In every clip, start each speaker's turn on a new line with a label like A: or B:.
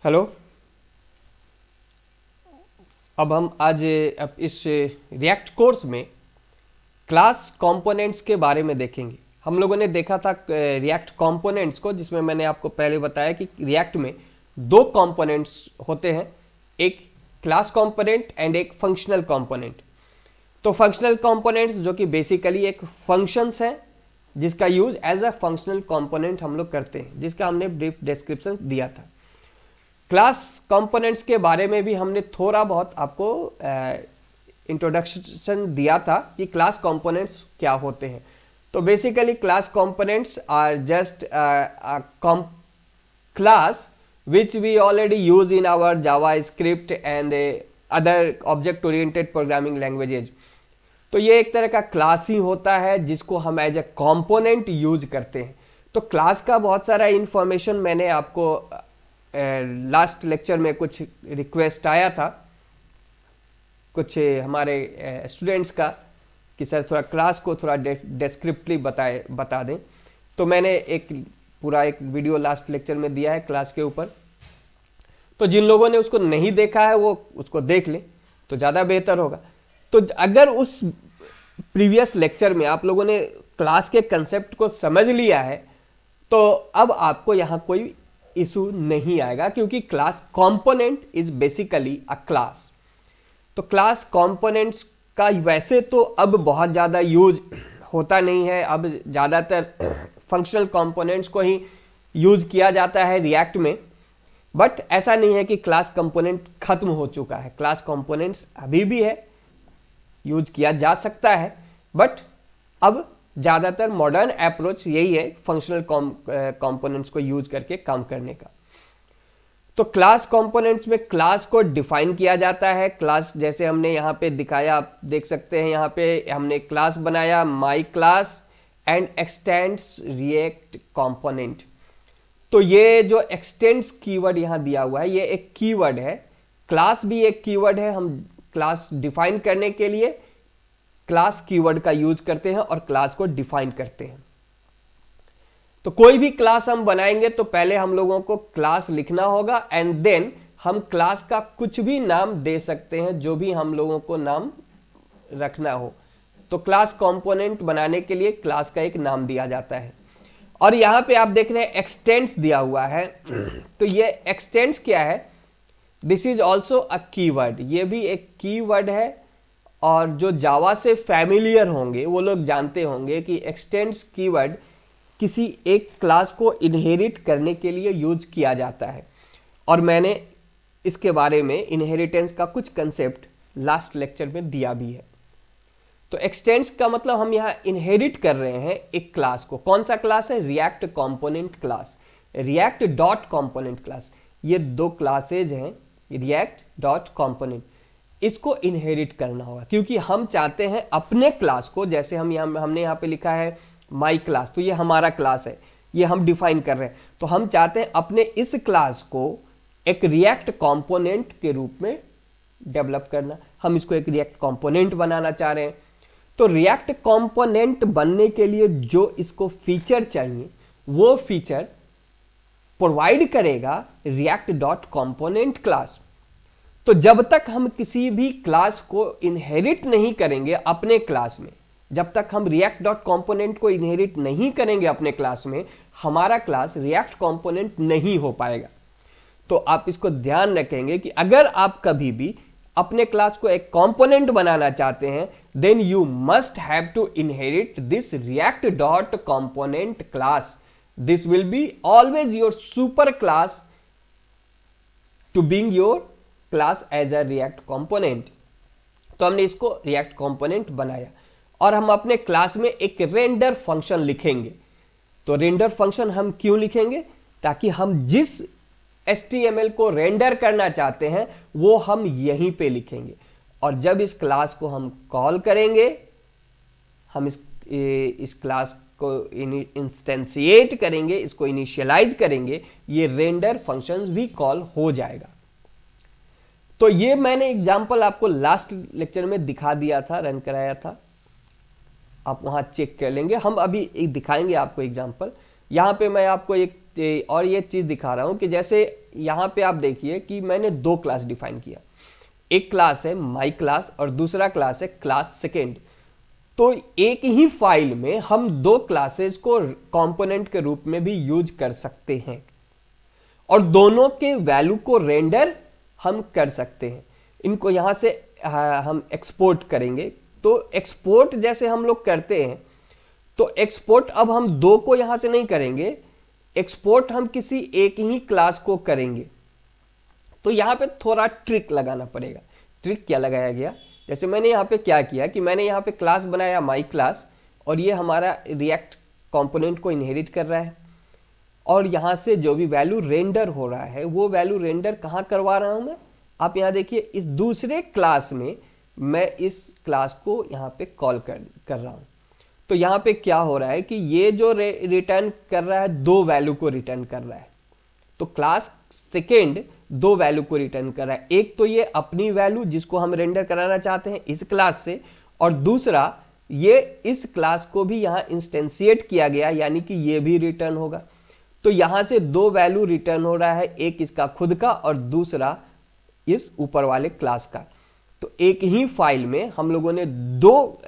A: Hello. अब हम आज अब इस रिएक्ट कोर्स में क्लास कंपोनेंट्स के बारे में देखेंगे। हम लोगों ने देखा था रिएक्ट कंपोनेंट्स को, जिसमें मैंने आपको पहले बताया कि रिएक्ट में दो कंपोनेंट्स होते हैं, एक क्लास कंपोनेंट एंड एक फंक्शनल कंपोनेंट। तो फंक्शनल कंपोनेंट्स जो कि बेसिकली एक फंक्शंस है जिसका use as a functional component हम लोग करते हैं, जिसका हमने ब्रीफ डिस्क्रिप्शन दिया था। क्लास कंपोनेंट्स के बारे में भी हमने थोड़ा बहुत आपको इंट्रोडक्शन दिया था कि क्लास कंपोनेंट्स क्या होते हैं। तो basically class components are just class which we already use in our JavaScript and other object oriented programming languages। तो ये एक तरह का क्लास ही होता है जिसको हम एज ए कंपोनेंट यूज करते हैं। तो क्लास का बहुत सारा इंफॉर्मेशन मैंने आपको लास्ट लेक्चर में कुछ रिक्वेस्ट आया था कुछ हमारे स्टूडेंट्स का कि सर थोड़ा क्लास को थोड़ा डिस्क्रिप्टिवली बता दें। तो मैंने एक पूरा एक वीडियो लास्ट लेक्चर में दिया है क्लास के ऊपर। तो जिन लोगों ने उसको नहीं देखा है वो उसको देख लें तो ज़्यादा बेहतर होगा। तो अगर उस प्रीवियस लेक्चर में आप लोगों ने क्लास के कंसेप्ट को समझ लिया है तो अब आपको यहाँ कोई इशू नहीं आएगा, क्योंकि class component is basically a class. तो क्लास कंपोनेंट्स का वैसे तो अब बहुत ज़्यादा यूज होता नहीं है। अब ज़्यादातर फंक्शनल कंपोनेंट्स को ही यूज किया जाता है रिएक्ट में। बट ऐसा नहीं है कि क्लास कंपोनेंट खत्म हो चुका है। क्लास कंपोनेंट्स अभी भी है, यूज किया जा सकता है, बट अब ज़्यादातर मॉडर्न अप्रोच यही है फंक्शनल कंपोनेंट्स को यूज करके काम करने का। तो क्लास कंपोनेंट्स में क्लास को डिफाइन किया जाता है। क्लास जैसे हमने यहाँ पे दिखाया, आप देख सकते हैं यहाँ पे हमने क्लास बनाया my class and x tends react component. तो ये जो एक्सटेंड्स कीवर्ड यहाँ दिया हुआ है ये एक कीवर्ड है, क्लास भी एक कीवर्ड है। हम क्लास डिफाइन करने के लिए क्लास कीवर्ड का यूज करते हैं और क्लास को डिफाइन करते हैं। तो कोई भी क्लास हम बनाएंगे तो पहले हम लोगों को क्लास लिखना होगा एंड देन हम क्लास का कुछ भी नाम दे सकते हैं, जो भी हम लोगों को नाम रखना हो। तो क्लास कंपोनेंट बनाने के लिए क्लास का एक नाम दिया जाता है। और यहां पे आप देख रहे हैं एक्सटेंड्स दिया हुआ है। तो ये एक्सटेंड्स क्या है? This is also a keyword. ये भी एक कीवर्ड है और जो जावा से फैमिलियर होंगे वो लोग जानते होंगे कि एक्सटेंड्स कीवर्ड किसी एक क्लास को इनहेरिट करने के लिए यूज किया जाता है। और मैंने इसके बारे में इनहेरिटेंस का कुछ कंसेप्ट लास्ट लेक्चर में दिया भी है। तो एक्सटेंड्स का मतलब हम यहाँ इनहेरिट कर रहे हैं एक क्लास को। कौन सा क्लास है? React component class, react dot component class. ये दो क्लासेज हैं, रिएक्ट डॉट कंपोनेंट। इसको इनहेरिट करना होगा क्योंकि हम चाहते हैं अपने क्लास को, जैसे हमने यहाँ पे लिखा है माई क्लास, तो ये हमारा क्लास है, ये हम डिफाइन कर रहे हैं। तो हम चाहते हैं अपने इस क्लास को एक रिएक्ट कंपोनेंट के रूप में डेवलप करना। हम इसको एक रिएक्ट कंपोनेंट बनाना चाह रहे हैं। तो रिएक्ट कंपोनेंट बनने के लिए जो इसको फीचर चाहिए वो फीचर प्रोवाइड करेगा रिएक्ट डॉट कंपोनेंट क्लास। तो जब तक हम किसी भी क्लास को इनहेरिट नहीं करेंगे अपने क्लास में, जब तक हम रिएक्ट डॉट कंपोनेंट को इनहेरिट नहीं करेंगे अपने क्लास में, हमारा क्लास रिएक्ट कंपोनेंट नहीं हो पाएगा। तो आप इसको ध्यान रखेंगे कि अगर आप कभी भी अपने क्लास को एक कंपोनेंट बनाना चाहते हैं, then you must have to inherit this React dot component class. This will be always your super class to being your class as a React component. तो हमने इसको रिएक्ट कंपोनेंट बनाया और हम अपने क्लास में एक रेंडर फंक्शन लिखेंगे। तो रेंडर फंक्शन हम क्यों लिखेंगे? ताकि हम जिस HTML को रेंडर करना चाहते हैं वो हम यहीं पे लिखेंगे। और जब इस क्लास को हम कॉल करेंगे, हम इस क्लास को इंस्टेंशिएट करेंगे, इसको इनिशियलाइज करेंगे, ये रेंडर फंक्शंस भी कॉल हो जाएगा। तो ये मैंने एग्जांपल आपको लास्ट लेक्चर में दिखा दिया था, रन कराया था, आप वहां चेक कर लेंगे। हम अभी एक दिखाएंगे आपको एग्जांपल। यहाँ पे मैं आपको एक और ये चीज़ दिखा रहा हूँ कि जैसे यहाँ पे आप देखिए कि मैंने दो क्लास डिफाइन किया, एक क्लास है माई क्लास और दूसरा क्लास है क्लास सेकेंड। तो एक ही फाइल में हम दो क्लासेस को कंपोनेंट के रूप में भी यूज कर सकते हैं और दोनों के वैल्यू को रेंडर हम कर सकते हैं। इनको यहां से हम एक्सपोर्ट करेंगे। तो एक्सपोर्ट जैसे हम लोग करते हैं, तो एक्सपोर्ट अब हम दो को यहां से नहीं करेंगे, एक्सपोर्ट हम किसी एक ही क्लास को करेंगे। तो यहां पे थोड़ा ट्रिक लगाना पड़ेगा। ट्रिक क्या लगाया गया, जैसे मैंने यहाँ पे क्या किया कि मैंने यहाँ पे क्लास बनाया माई क्लास और ये हमारा रिएक्ट कंपोनेंट को इनहेरिट कर रहा है और यहाँ से जो भी वैल्यू रेंडर हो रहा है वो वैल्यू रेंडर कहाँ करवा रहा हूँ मैं, आप यहाँ देखिए इस दूसरे क्लास में मैं इस क्लास को यहाँ पे कॉल कर रहा हूँ। तो यहाँ पे क्या हो रहा है कि ये जो रिटर्न कर रहा है दो वैल्यू को रिटर्न कर रहा है। तो क्लास सेकेंड दो वैल्यू को रिटर्न कर रहा है, एक तो ये अपनी वैल्यू जिसको हम रेंडर कराना चाहते हैं इस क्लास से, और दूसरा ये इस क्लास को भी यहाँ इंस्टेंशिएट किया गया यानी कि ये भी रिटर्न होगा। तो यहां से दो वैल्यू रिटर्न हो रहा है, एक इसका खुद का और दूसरा इस ऊपर वाले क्लास का। तो एक ही फाइल में हम लोगों ने दो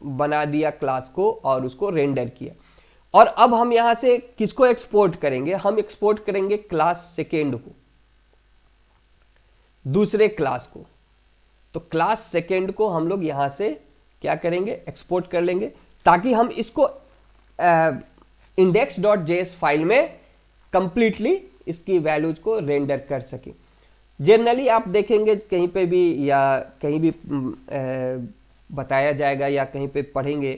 A: बना दिया क्लास को और उसको रेंडर किया। और अब हम यहां से किसको एक्सपोर्ट करेंगे, हम एक्सपोर्ट करेंगे क्लास सेकेंड को, दूसरे क्लास को। तो क्लास सेकेंड को हम लोग यहां से क्या करेंगे, एक्सपोर्ट कर लेंगे ताकि हम इसको index.js फाइल में कंप्लीटली इसकी वैल्यूज को रेंडर कर सकें। जनरली आप देखेंगे कहीं पे भी या कहीं भी बताया जाएगा या कहीं पे पढ़ेंगे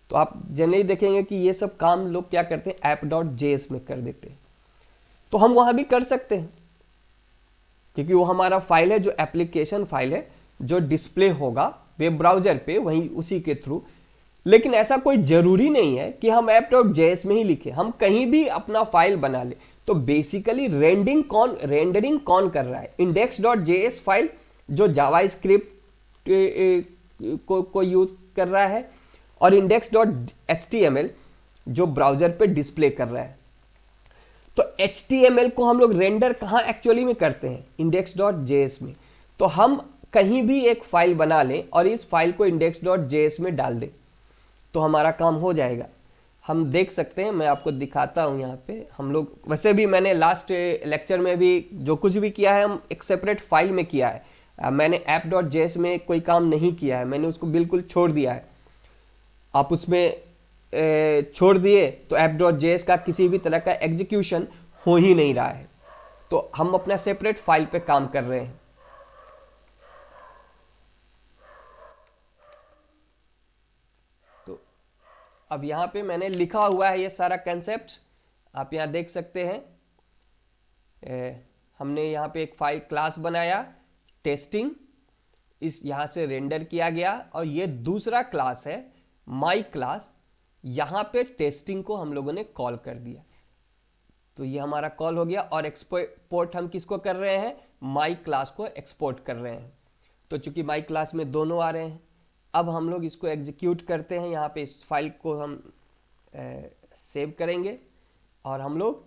A: तो आप जनरली देखेंगे कि ये सब काम लोग क्या करते हैं app.js में कर देते हैं। तो हम वहां भी कर सकते हैं क्योंकि वो हमारा फाइल है जो एप्लीकेशन फाइल है जो डिस्प्ले होगा वेब ब्राउजर पे वहीं उसी के थ्रू। लेकिन ऐसा कोई जरूरी नहीं है कि हम app.js में ही लिखें, हम कहीं भी अपना फाइल बना ले। तो बेसिकली रेंडरिंग कौन कर रहा है, index.js फाइल जो जावास्क्रिप्ट को यूज कर रहा है और index.html जो ब्राउजर पे डिस्प्ले कर रहा है। तो HTML को हम लोग रेंडर कहाँ एक्चुअली में करते हैं, index.js में। तो हम कहीं भी एक फाइल बना लें और इस फाइल को index.js में डाल दें तो हमारा काम हो जाएगा। हम देख सकते हैं, मैं आपको दिखाता हूं यहाँ पे। हम लोग वैसे भी मैंने लास्ट लेक्चर में भी जो कुछ भी किया है हम एक सेपरेट फाइल में किया है। मैंने app.js में कोई काम नहीं किया है, मैंने उसको बिल्कुल छोड़ दिया है। आप उसमें छोड़ दिए तो app.js का किसी भी तरह का एग्जीक्यूशन हो ही नहीं रहा है। तो हम अपना सेपरेट फाइल पे काम कर रहे हैं। अब यहाँ पे मैंने लिखा हुआ है ये सारा कंसेप्ट, आप यहाँ देख सकते हैं। हमने यहाँ पे एक फाइल क्लास बनाया टेस्टिंग, इस यहाँ से रेंडर किया गया और ये दूसरा क्लास है माई क्लास, यहाँ पे टेस्टिंग को हम लोगों ने कॉल कर दिया। तो ये हमारा कॉल हो गया और एक्सपोर्ट हम किसको कर रहे हैं, माई क्लास को एक्सपोर्ट कर रहे हैं। तो चूंकि माई क्लास में दोनों आ रहे हैं, अब हम लोग इसको एग्जीक्यूट करते हैं। यहाँ पे इस फाइल को हम सेव करेंगे और हम लोग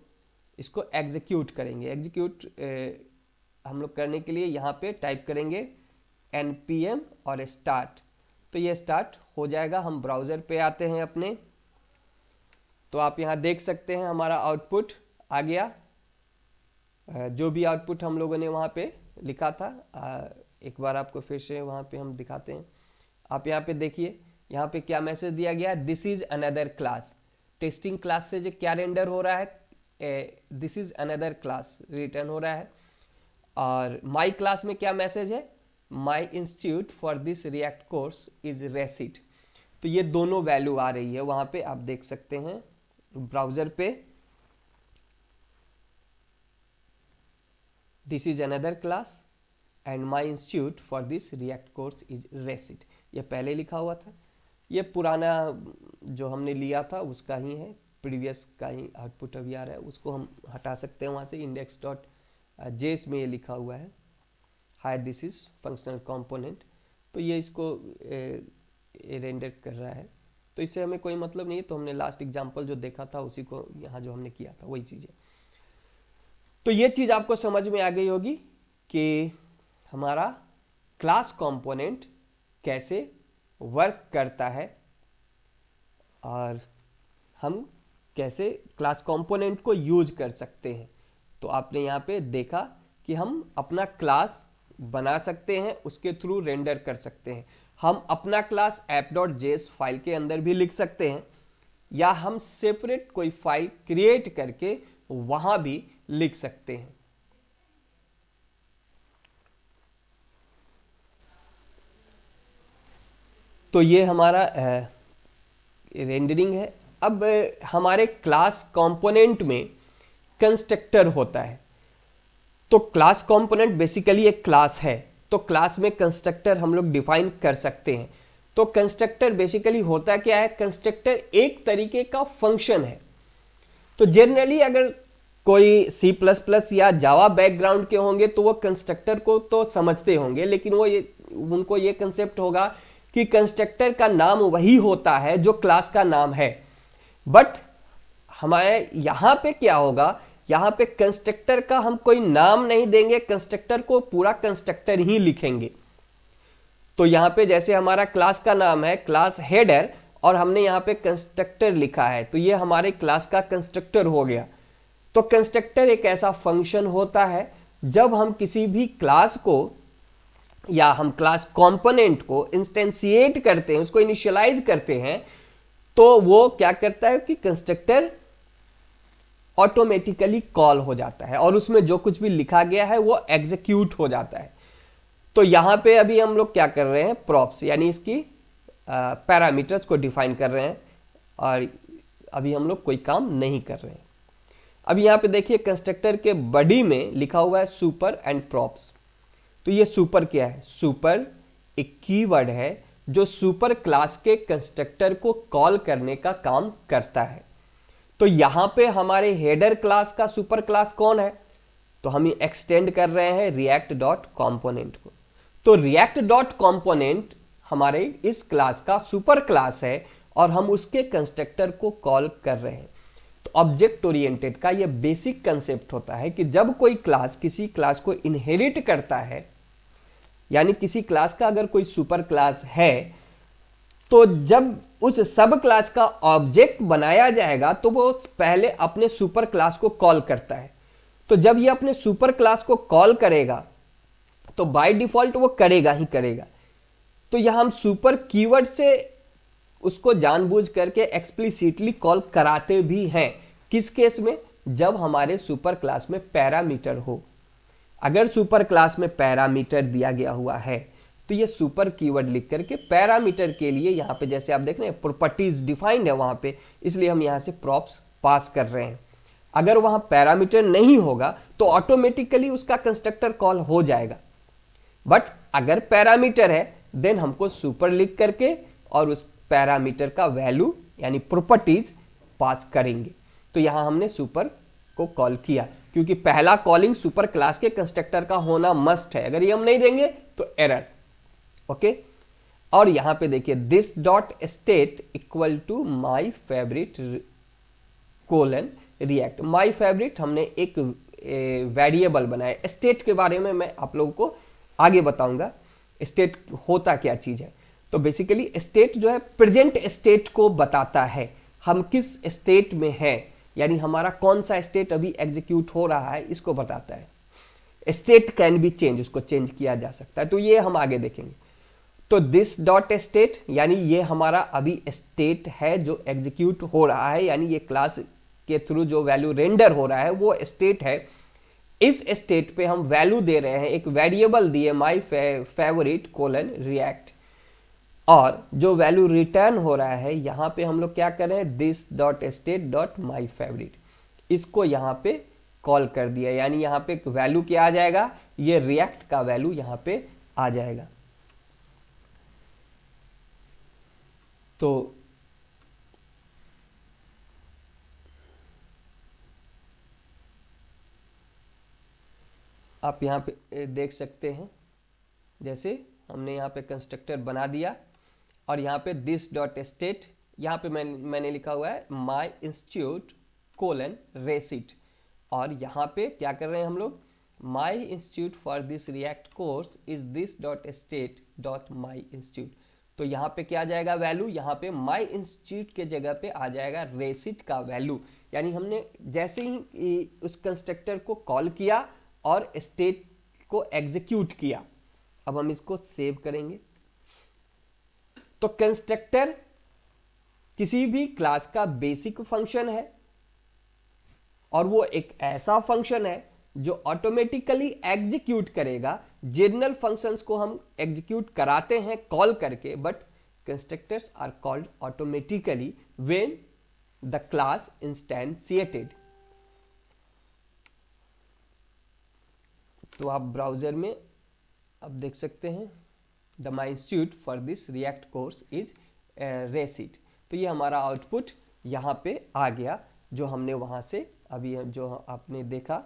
A: इसको एग्जीक्यूट करेंगे। एग्जीक्यूट हम लोग करने के लिए यहाँ पे टाइप करेंगे npm और स्टार्ट। तो ये स्टार्ट हो जाएगा। हम ब्राउज़र पे आते हैं अपने, तो आप यहाँ देख सकते हैं हमारा आउटपुट आ गया। जो भी आउटपुट हम लोगों ने वहाँ पे लिखा था, एक बार आपको फिर से वहाँ पे हम दिखाते हैं। आप यहाँ पे देखिए, यहाँ पे क्या मैसेज दिया गया, this is another class. Testing class से जो क्या रेंडर हो रहा है, this is another class return हो रहा है। और माई क्लास में क्या मैसेज है, my institute for this React course is reset. तो ये दोनों वैल्यू आ रही है वहाँ पे, आप देख सकते हैं ब्राउजर पे। This is another class and my institute for this React course is reset. ये पहले लिखा हुआ था, ये पुराना जो हमने लिया था उसका ही है, प्रीवियस का ही आउटपुट अभी आ रहा है। उसको हम हटा सकते हैं वहाँ से। index.js में ये लिखा हुआ है hi this is functional component. तो ये इसको रेंडर कर रहा है। तो इससे हमें कोई मतलब नहीं है, तो हमने लास्ट एग्जाम्पल जो देखा था उसी को यहाँ जो हमने किया था वही चीज़ है। तो ये चीज़ आपको समझ में आ गई होगी कि हमारा क्लास कंपोनेंट कैसे वर्क करता है और हम कैसे क्लास कंपोनेंट को यूज कर सकते हैं। तो आपने यहाँ पे देखा कि हम अपना क्लास बना सकते हैं, उसके थ्रू रेंडर कर सकते हैं। हम अपना क्लास app.js फाइल के अंदर भी लिख सकते हैं, या हम सेपरेट कोई फाइल क्रिएट करके वहां भी लिख सकते हैं। तो ये हमारा रेंडरिंग है। अब हमारे क्लास कंपोनेंट में कंस्ट्रक्टर होता है। तो क्लास कंपोनेंट बेसिकली एक क्लास है, तो क्लास में कंस्ट्रक्टर हम लोग डिफाइन कर सकते हैं। तो कंस्ट्रक्टर बेसिकली होता क्या है, कंस्ट्रक्टर एक तरीके का फंक्शन है। तो जनरली अगर कोई C++ या जावा बैकग्राउंड के होंगे तो वो कंस्ट्रक्टर को तो समझते होंगे, लेकिन उनको ये कंसेप्ट होगा कि कंस्ट्रक्टर का नाम वही होता है जो क्लास का नाम है। बट हमारे यहाँ पे क्या होगा, यहाँ पे कंस्ट्रक्टर का हम कोई नाम नहीं देंगे, कंस्ट्रक्टर को पूरा कंस्ट्रक्टर ही लिखेंगे। तो यहाँ पे जैसे हमारा क्लास का नाम है क्लास हेडर और हमने यहाँ पे कंस्ट्रक्टर लिखा है, तो ये हमारे क्लास का कंस्ट्रक्टर हो गया। तो कंस्ट्रक्टर एक ऐसा फंक्शन होता है जब हम किसी भी क्लास को या हम क्लास कंपोनेंट को इंस्टेंशिएट करते हैं, उसको इनिशियलाइज करते हैं, तो वो क्या करता है कि कंस्ट्रक्टर ऑटोमेटिकली कॉल हो जाता है और उसमें जो कुछ भी लिखा गया है वो एग्जीक्यूट हो जाता है। तो यहां पे अभी हम लोग क्या कर रहे हैं, प्रॉप्स यानी इसकी पैरामीटर्स को डिफाइन कर रहे हैं और अभी हम लोग कोई काम नहीं कर रहे हैं। अब यहाँ पे देखिए कंस्ट्रक्टर के बॉडी में लिखा हुआ है सुपर एंड प्रॉप्स। तो ये सुपर क्या है, सुपर एक कीवर्ड है जो सुपर क्लास के कंस्ट्रक्टर को कॉल करने का काम करता है। तो यहां पे हमारे हेडर क्लास का सुपर क्लास कौन है, तो हम एक्सटेंड कर रहे हैं react.component को। तो react.component हमारे इस क्लास का सुपर क्लास है और हम उसके कंस्ट्रक्टर को कॉल कर रहे हैं। तो ऑब्जेक्ट ओरिएंटेड का ये बेसिक कंसेप्ट होता है कि जब कोई क्लास किसी क्लास को इनहेरिट करता है, यानी किसी क्लास का अगर कोई सुपर क्लास है, तो जब उस सब क्लास का ऑब्जेक्ट बनाया जाएगा तो वो पहले अपने सुपर क्लास को कॉल करता है। तो जब ये अपने सुपर क्लास को कॉल करेगा तो बाय डिफॉल्ट वो करेगा ही करेगा। तो यहां हम सुपर कीवर्ड से उसको जानबूझ करके एक्सप्लिसिटली कॉल कराते भी हैं। किस केस में, जब हमारे सुपर क्लास में पैरामीटर हो। अगर सुपर क्लास में पैरामीटर दिया गया हुआ है तो ये सुपर कीवर्ड लिख करके पैरामीटर के लिए यहाँ पे जैसे आप देख रहे हैं प्रॉपर्टीज डिफाइंड है वहां पे, इसलिए हम यहाँ से प्रॉप्स पास कर रहे हैं। अगर वहां पैरामीटर नहीं होगा तो ऑटोमेटिकली उसका कंस्ट्रक्टर कॉल हो जाएगा। बट अगर पैरामीटर है देन हमको सुपर लिख करके और उस पैरामीटर का वैल्यू यानी प्रॉपर्टीज पास करेंगे। तो यहां हमने सुपर को कॉल किया क्योंकि पहला कॉलिंग सुपर क्लास के कंस्ट्रक्टर का होना मस्ट है। अगर ये हम नहीं देंगे तो एरर। ओके, और यहां पे देखिए this dot state equal to my favourite colon React. My favourite हमने एक वेरिएबल बनाया। स्टेट के बारे में मैं आप लोगों को आगे बताऊंगा स्टेट होता क्या चीज है। तो बेसिकली स्टेट जो है प्रेजेंट स्टेट को बताता है, हम किस स्टेट में हैं, यानी हमारा कौन सा स्टेट अभी एग्जीक्यूट हो रहा है इसको बताता है। स्टेट कैन बी चेंज, उसको चेंज किया जा सकता है, तो ये हम आगे देखेंगे। तो दिस डॉट स्टेट यानी ये हमारा अभी स्टेट है जो एग्जीक्यूट हो रहा है, यानी ये क्लास के थ्रू जो वैल्यू रेंडर हो रहा है वो स्टेट है। इस स्टेट पे हम वैल्यू दे रहे हैं, एक वेरिएबल दिए माई फेवरेट कोलन रिएक्ट, और जो वैल्यू रिटर्न हो रहा है यहां पे हम लोग क्या कर रहे हैं, this dot state dot my favourite, इसको यहां पे कॉल कर दिया। यानी यहां पे वैल्यू क्या आ जाएगा, ये रिएक्ट का वैल्यू यहां पे आ जाएगा। तो आप यहाँ पे देख सकते हैं जैसे हमने यहाँ पे कंस्ट्रक्टर बना दिया और यहाँ पे दिस डॉट स्टेट यहाँ पे मैंने लिखा हुआ है माई इंस्टीट्यूट कोलन रेसिट, और यहाँ पे क्या कर रहे हैं हम लोग, my institute for this React course is this dot state dot my institute. तो यहाँ पे क्या आ जाएगा वैल्यू, यहाँ पे माई इंस्टीट्यूट के जगह पे आ जाएगा रेसिट का वैल्यू। यानी हमने जैसे ही उस कंस्ट्रक्टर को कॉल किया और स्टेट को एग्जीक्यूट किया। अब हम इसको सेव करेंगे। तो कंस्ट्रक्टर किसी भी क्लास का बेसिक फंक्शन है, और वो एक ऐसा फंक्शन है जो ऑटोमेटिकली एग्जीक्यूट करेगा। जनरल फंक्शंस को हम एग्जीक्यूट कराते हैं कॉल करके, but constructors are called automatically when the class instantiated. तो आप ब्राउजर में अब देख सकते हैं the my institute for this React course is reset. तो ये हमारा आउटपुट यहाँ पे आ गया, जो हमने वहाँ से अभी जो आपने देखा